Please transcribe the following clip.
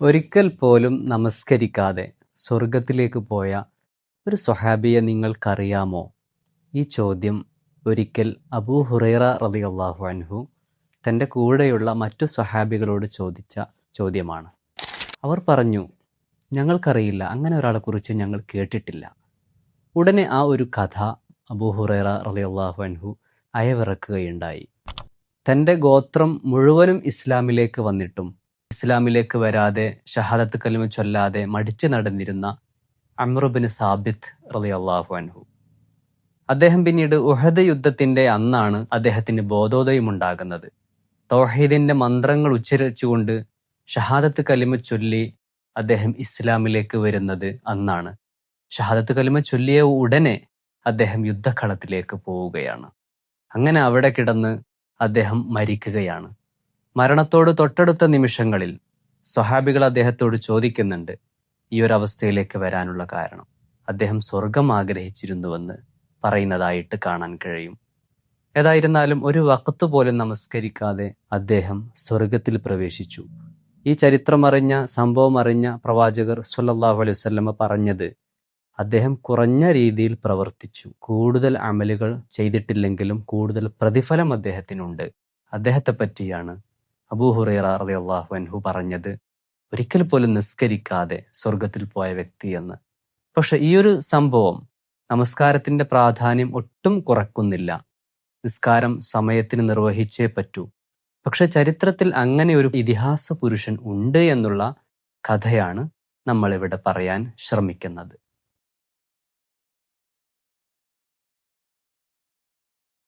ഒരിക്കൽ പോലും നമസ്കരിക്കാതെ സ്വർഗത്തിലേക്ക് പോയ ഒരു സ്വഹാബിയെ നിങ്ങൾക്കറിയാമോ? ഈ ചോദ്യം ഒരിക്കൽ അബൂ ഹുറൈറ റളിയല്ലാഹു അൻഹു തൻ്റെ കൂടെയുള്ള മറ്റു സ്വഹാബികളോട് ചോദിച്ച ചോദ്യമാണ്. അവർ പറഞ്ഞു, ഞങ്ങൾക്കറിയില്ല, അങ്ങനെ ഒരാളെക്കുറിച്ച് ഞങ്ങൾ കേട്ടിട്ടില്ല. ഉടനെ ആ ഒരു കഥ അബൂ ഹുറൈറ റളിയല്ലാഹു അൻഹു അയവിറക്കുകയുണ്ടായി. തൻ്റെ ഗോത്രം മുഴുവനും ഇസ്ലാമിലേക്ക് വന്നിട്ടും ഇസ്ലാമിലേക്ക് വരാതെ ഷഹാദത്ത് കലിമ ചൊല്ലാതെ മടിച്ചു നടന്നിരുന്ന അംറു ബിൻ സാബിത്ത് റളിയല്ലാഹു അൻഹു, അദ്ദേഹം പിന്നീട് ഉഹദ് യുദ്ധത്തിന്റെ അന്നാണ് അദ്ദേഹത്തിന് ബോധോദയമുണ്ടാകുന്നത്. തൗഹീദിന്റെ മന്ത്രങ്ങൾ ഉച്ചരിച്ചുകൊണ്ട് ഷഹാദത്ത് കലിമ ചൊല്ലി അദ്ദേഹം ഇസ്ലാമിലേക്ക് വരുന്നത് അന്നാണ്. ഷഹാദത്ത് കലിമ ചൊല്ലിയ ഉടനെ അദ്ദേഹം യുദ്ധക്കളത്തിലേക്ക് പോവുകയാണ്. അങ്ങനെ അവിടെ കിടന്ന് അദ്ദേഹം മരിക്കുകയാണ്. മരണത്തോട് തൊട്ടടുത്ത നിമിഷങ്ങളിൽ സ്വഹാബികൾ അദ്ദേഹത്തോട് ചോദിക്കുന്നുണ്ട് ഈ ഒരു അവസ്ഥയിലേക്ക് വരാനുള്ള കാരണം. അദ്ദേഹം സ്വർഗം ആഗ്രഹിച്ചിരുന്നുവെന്ന് പറയുന്നതായിട്ട് കാണാൻ കഴിയും. ഏതായിരുന്നാലും ഒരു വഖത്ത് പോലും നമസ്കരിക്കാതെ അദ്ദേഹം സ്വർഗത്തിൽ പ്രവേശിച്ചു. ഈ ചരിത്രമറിഞ്ഞ, സംഭവം അറിഞ്ഞ പ്രവാചകർ സ്വല്ലല്ലാഹു അലൈഹി വസല്ലമ പറഞ്ഞത്, അദ്ദേഹം കുറഞ്ഞ രീതിയിൽ പ്രവർത്തിച്ചു, കൂടുതൽ അമലുകൾ ചെയ്തിട്ടില്ലെങ്കിലും കൂടുതൽ പ്രതിഫലം അദ്ദേഹത്തിനുണ്ട്. അദ്ദേഹത്തെ പറ്റിയാണ് അബൂ ഹുറൈറ റളിയല്ലാഹു അൻഹു പറഞ്ഞത്, ഒരിക്കൽ പോലും നിസ്കരിക്കാതെ സ്വർഗത്തിൽ പോയ വ്യക്തി എന്ന്. പക്ഷെ ഈ ഒരു സംഭവം നമസ്കാരത്തിന്റെ പ്രാധാന്യം ഒട്ടും കുറക്കുന്നില്ല. നിസ്കാരം സമയത്തിന് നിർവഹിച്ചേ പറ്റൂ. പക്ഷെ ചരിത്രത്തിൽ അങ്ങനെ ഒരു ഇതിഹാസ പുരുഷൻ ഉണ്ട് എന്നുള്ള കഥയാണ് നമ്മൾ ഇവിടെ പറയാൻ ശ്രമിക്കുന്നത്.